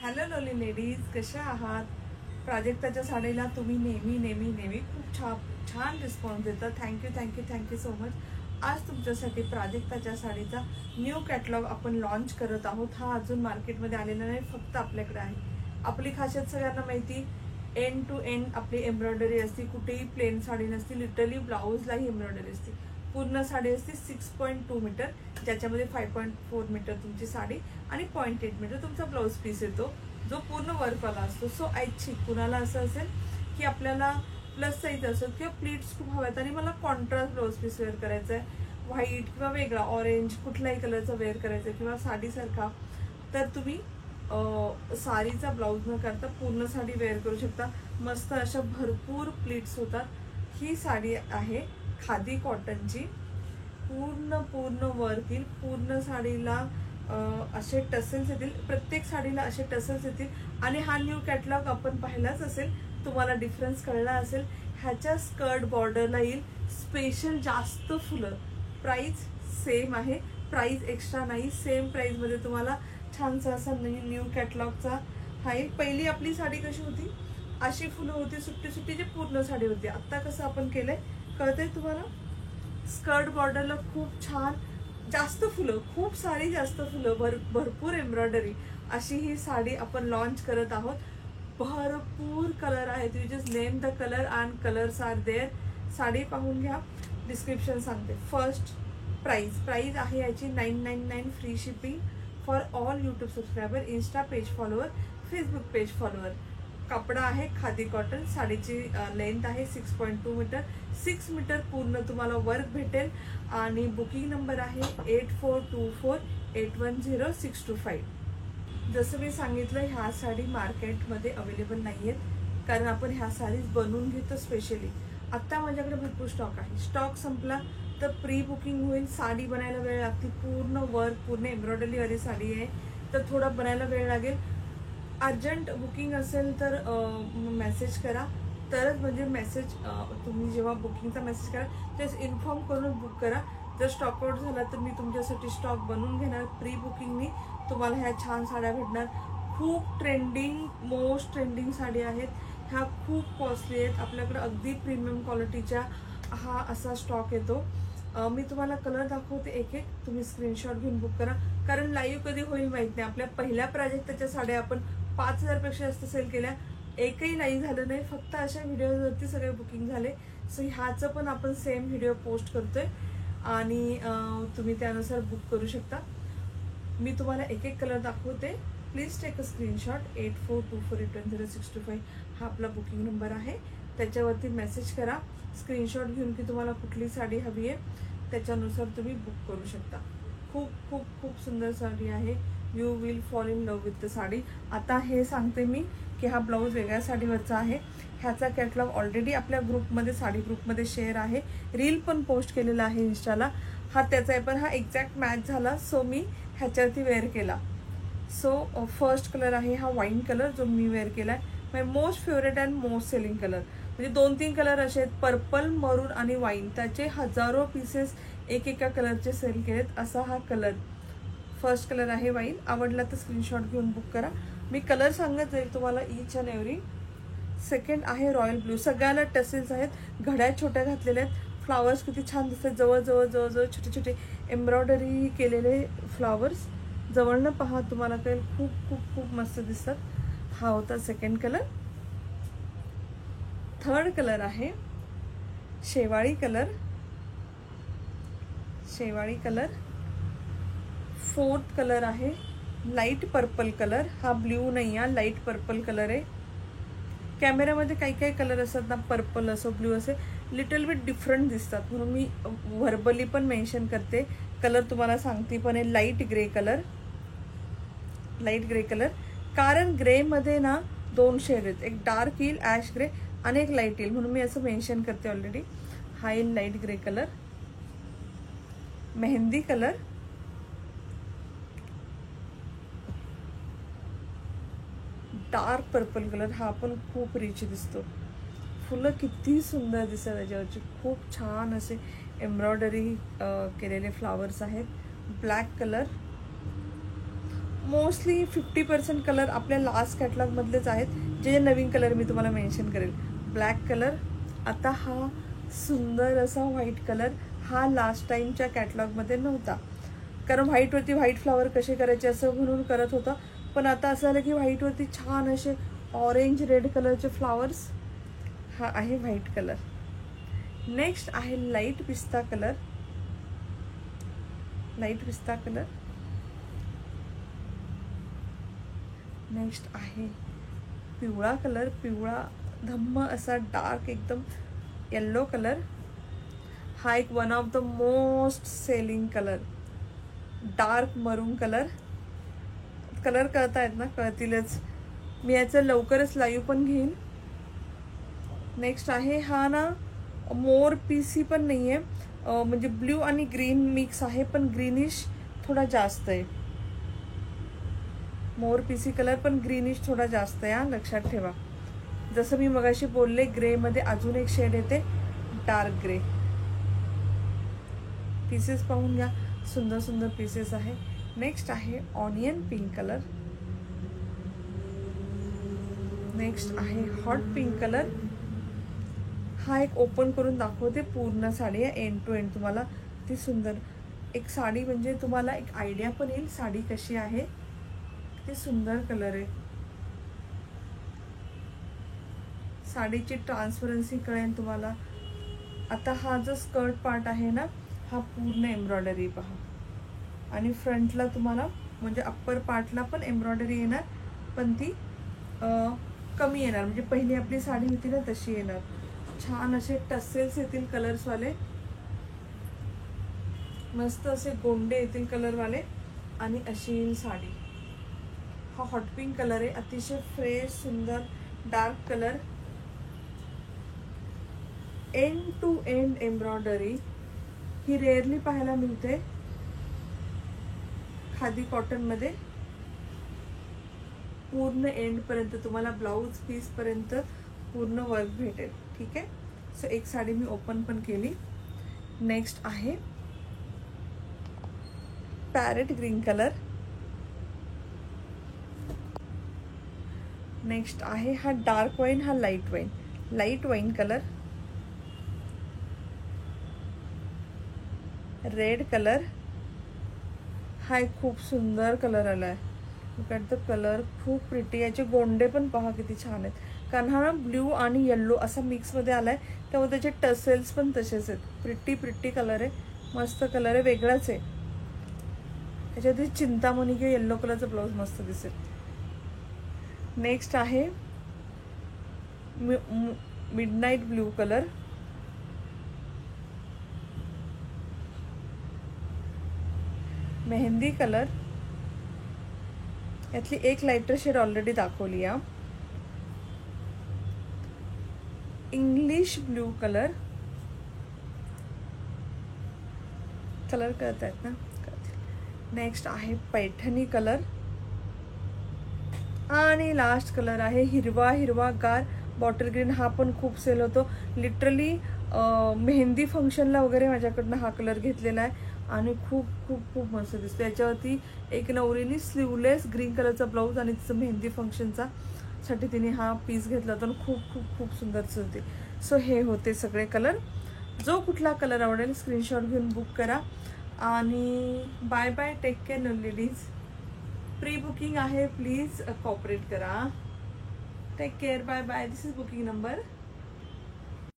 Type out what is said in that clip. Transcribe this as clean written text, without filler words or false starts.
Hello लोली ladies, कशा आहात? प्राजक्ताच्या साडीला तुम्ही नेहमी खूप छान रिस्पॉन्स देता. Thank you so much. आज तुमच्यासाठी प्राजक्ताच्या साडीचा न्यू कॅटलॉग आपण लॉन्च करत आहोत. हा अजून मार्केटमध्ये आलेला नाही, फक्त आपल्याकडे आहे. आपली खासियत सगळ्यांना माहिती, एंड टू एंड आपली एम्ब्रॉयडरी असते. कुठेही प्लेन साडी नसते, लिटरली ब्लाऊजलाही एम्ब्रॉयडरी असते. पूर्ण साडी असते 6.2 मीटर, ज्याच्यामध्ये 5.4 मीटर तुमची साडी आणि 0.8 मीटर तुमचा ब्लाऊज पीस येतो, जो पूर्ण वर्कवाला असतो. सो ऐच्छिक कुणाला असं असेल की आपल्याला प्लस साईज असेल किंवा प्लीट्स खूप हव्यात आणि मला कॉन्ट्रास्ट ब्लाऊज पीस वेअर करायचा आहे, व्हाईट किंवा वेगळा ऑरेंज कुठल्याही कलरचा वेअर करायचा आहे किंवा साडीसारखा, तर तुम्ही साडीचा ब्लाऊज न करता पूर्ण साडी वेअर करू शकता. मस्त अशा भरपूर प्लीट्स होतात. ही साडी आहे खादी कॉटनची. पूर्ण वर्क येईल. पूर्ण साडीला असे टसल्स येतील, प्रत्येक साडीला असे टसल्स येतील. आणि हा न्यू कॅटलॉग आपण पाहिलाच असेल, तुम्हाला डिफरन्स कळला असेल. ह्याच्या स्कर्ट बॉर्डरला येईल स्पेशल जास्त फुलं. प्राइस सेम आहे, प्राइस एक्स्ट्रा नाही. सेम प्राइसमध्ये तुम्हाला छानसा असा न्यू कॅटलॉगचा आहे. पहिली आपली साडी कशी होती, अशी फुलं होती सुट्टी जी पूर्ण साडी होती. आता कसं आपण केलंय कळतंय तुम्हाला. स्कर्ट बॉर्डरला खूप छान जास्त फुलं, खूप सारी जास्त फुलं, भरपूर एम्ब्रॉयडरी अशी ही साडी आपण लॉन्च करत आहोत. भरपूर कलर आहेत. You just name the colour and colours are there. Sari पाहून घ्या, डिस्क्रिप्शन सांगते. फर्स्ट प्राइस आहे याची 999 free shipping for all YouTube subscriber, insta page follower, Facebook page follower. कपडा आहे खादी कॉटन. साडीची लेंथ आहे 6.2 मीटर. 6 मीटर पूर्ण तुम्हाला वर्क भेटेल. आणि बुकिंग नंबर आहे 8424810625. जसं मी सांगितलं, ह्या साडी मार्केटमध्ये अवेलेबल नाही आहेत, कारण आपण ह्या साडीज बनवून घेतो स्पेशली. आत्ता माझ्याकडे भरपूर स्टॉक आहे. स्टॉक संपला तर प्री बुकिंग होईल. साडी बनायला वेळ लागते. पूर्ण वर्क, पूर्ण एम्ब्रॉयडरीवाली साडी आहे, तर थोडा बनायला वेळ लागेल. अर्जंट बुकिंग असेल तर मेसेज करा, तरच म्हणजे मेसेज तुम्ही जेव्हा बुकिंगचा मेसेज करा तेच इन्फॉर्म करून बुक करा. जर स्टॉक आउट झाला तर मी तुमच्यासाठी स्टॉक बनवून घेणार. प्री बुकिंगनी तुम्हाला ह्या छान साड्या भेटणार. खूप ट्रेंडिंग, मोस्ट ट्रेंडिंग साडी आहेत ह्या. खूप कॉस्टली आहेत. आपल्याकडे अगदी प्रीमियम क्वालिटीच्या हा असा स्टॉक येतो. मी तुम्हाला कलर दाखवते एक एक, तुम्ही स्क्रीनशॉट घेऊन बुक करा, कारण लाईव्ह कधी होईल माहित नाही. आपल्या पहिल्या प्राजक्ताच्या साड्या आपण 5000पेक्षा जास्त सेल केल्या, एकही नाही झालं नाही. फक्त अशा व्हिडिओवरती सगळे बुकिंग झाले. सो ह्याचं पण आपण सेम व्हिडिओ पोस्ट करतोय आणि तुम्ही त्यानुसार बुक करू शकता. मी तुम्हाला एक एक कलर दाखवते. Please take a screenshot. 8424810625 हा आपला बुकिंग नंबर आहे. त्याच्यावरती मेसेज करा स्क्रीनशॉट घेऊन की तुम्हाला कुठली साडी हवी आहे, त्याच्यानुसार तुम्ही बुक करू शकता. खूप खूप खूप सुंदर साडी आहे. You will fall in love with the sari. आता हे सांगते मी की हा ब्लाऊज वेगळ्या साडीवरचा आहे. ह्याचा कॅटलॉग ऑलरेडी आपल्या ग्रुपमध्ये, साडी ग्रुपमध्ये शेअर आहे. रील पण पोस्ट केलेला आहे इन्स्टाला. हा त्याचा आहे, पण हा एक्झॅक्ट मॅच झाला, सो मी ह्याच्यावरती वेअर केला. सो फर्स्ट कलर आहे हा वाईन कलर, जो मी वेअर केला आहे. My most favourite and most selling colour. म्हणजे 2-3 कलर असे आहेत, पर्पल, मरून आणि वाईन. त्याचे हजारो पीसेस एका कलरचे सेल केलेत. असा हा कलर फर्स्ट कलर आहे वाईन. आवडला तर स्क्रीनशॉट घेऊन बुक करा. मी कलर सांगत जाईल तुम्हाला ईच अँड एव्हरी. सेकंड आहे रॉयल ब्लू. सगळ्याला टसेल्स आहेत, घड्या छोट्या घातलेल्या आहेत. फ्लावर्स किती छान दिसतात. जवळ छोटे छोटे एम्ब्रॉयडरी केलेले फ्लावर्स. जवळनं पहा, तुम्हाला काही खूप खूप खूप मस्त दिसतात. हा होता सेकंड कलर. थर्ड कलर आहे शेवाळी कलर. फोर्थ कलर आहे लाईट पर्पल कलर. हा ब्ल्यू नाही आहे, लाईट पर्पल कलर आहे. कॅमेऱ्यामध्ये काही कलर असतात ना, पर्पल असो ब्ल्यू असे लिटल बिट डिफरंट दिसतात, म्हणून मी व्हर्बली पण मेन्शन करते. कलर तुम्हाला सांगते पण आहे लाईट ग्रे कलर. कारण ग्रेमध्ये ना 2 शेड आहेत, एक डार्क येईल ॲश ग्रे आणि एक लाईट येईल, म्हणून मी असं मेन्शन करते ऑलरेडी. हा येईल light grey colour. Mehndi colour. Dark purple colour. हा पण खूप रिच दिसतो. फुलं किती सुंदर दिसतात त्याच्यावरची. खूप छान असे एम्ब्रॉयडरी केलेले फ्लावर्स आहेत. Black colour. मोस्टली 50% कलर आपल्या लास्ट कॅटलॉगमधलेच आहेत, जे नवीन कलर मी तुम्हाला मेन्शन करेल. ब्लॅक कलर, आता हा सुंदर असा व्हाईट कलर, हा लास्ट टाईमच्या कॅटलॉगमध्ये नव्हता, कारण व्हाईटवरती व्हाईट फ्लावर कसे करायचे असं म्हणून करत होता. पण आता असं झालं की व्हाईटवरती छान असे ऑरेंज रेड कलरचे फ्लावर्स. हा आहे व्हाईट कलर. नेक्स्ट आहे लाईट पिस्ता कलर. लाईट पिस्ता कलर. नेक्स्ट आहे पिवळा कलर, पिवळा धम्म असा डार्क एकदम येल्लो कलर. हा एक one of the most selling colour, dark मरून कलर. कलर कळतायत ना, कळतीलच. मी याचं लवकरच लाईव्ह पण घेईन. नेक्स्ट आहे हा ना मोर पीसी पण नाही आहे, म्हणजे ब्ल्यू आणि ग्रीन मिक्स आहे, पण ग्रीनिश थोडा जास्त आहे. मोर पीसी कलर पण ग्रीनिश थोडा जास्त आहे, लक्षात ठेवा. जसं मी मगाशी बोलले, ग्रेमध्ये अजून एक शेड येते, डार्क ग्रे. पीसेस पाहून घ्या, सुंदर सुंदर पीसेस आहे. नेक्स्ट आहे ऑनियन पिंक कलर. नेक्स्ट आहे हॉट पिंक कलर. हा एक ओपन करून दाखवते, पूर्ण साडी आहे एंड टू एंड. तुम्हाला ती सुंदर एक साडी, म्हणजे तुम्हाला एक आयडिया पण येईल साडी कशी आहे. किती सुंदर कलर आहे. साडीची ट्रान्सपरन्सी कळेल तुम्हाला. आता हा जो स्कर्ट पार्ट आहे ना, हा पूर्ण एम्ब्रॉयडरी पहा, आणि फ्रंटला तुम्हाला म्हणजे अप्पर पार्टला पण एम्ब्रॉयडरी येणार, पण ती कमी येणार, म्हणजे पहिली आपली साडी होती ना तशी येणार. छान असे टसेल्स येतील कलर्सवाले, मस्त असे गोंडे येतील कलरवाले, आणि अशी येईल साडी. हा हॉट पिंक कलर आहे, अतिशय फ्रेश सुंदर dark colour. End to end embroidery ही रेअरली पाहायला मिळते खादी कॉटन मध्ये. पूर्ण एंड पर्यंत तुम्हाला ब्लाउज पीस पर्यंत पूर्ण वर्क भेटेल. ठीक आहे. सो एक साडी मी ओपन पण केली. नेक्स्ट आहे पॅरेट ग्रीन कलर. नेक्स्ट आहे हा डार्क वाईन, हा light wine. Light wine colour, red colour. हा एक खूप सुंदर कलर आलाय. लुक ॲट द कलर, खूप प्रिटी. याचे गोंडे पण पहा किती छान आहेत, कारण हा ना ब्ल्यू आणि येल्लो असा मिक्समध्ये आलाय, त्यामुळे त्याचे टसेल्स पण तसेच आहेत. प्रिटी प्रिटी कलर आहे, मस्त कलर आहे, वेगळाच आहे. त्याच्यावरती चिंतामणी किंवा येल्लो कलरचा ब्लाऊज मस्त दिसेल. नेक्स्ट आहे midnight blue colour. Mehndi colour. यातली एक लाइटर शेड ऑलरेडी दाखवली आहे. English blue colour. कलर कळत आहेत ना. नेक्स्ट आहे पैठणी कलर. आणि लास्ट कलर आहे हिरवा गार बॉटल ग्रीन. हा पण खूप सेल होतो. लिटरली मेहंदी फंक्शनला वगैरे माझ्याकडनं हा कलर घेतलेला आहे, आणि खूप खूप खूप मस्त दिसतो. याच्यावरती एक नवरीने स्लीवलेस ग्रीन कलरचा ब्लाऊज आणि तिचं मेहंदी फंक्शनचा साठी तिने हा पीस घेतला होता, खूप खूप खूप सुंदर होते. सो हे होते सगळे कलर. जो कुठला कलर आवडेल स्क्रीनशॉट घेऊन बुक करा. आणि bye bye, take care ladies. Pre booking आहे, प्लीज कॉपरेट करा. Take care, bye bye. This is booking number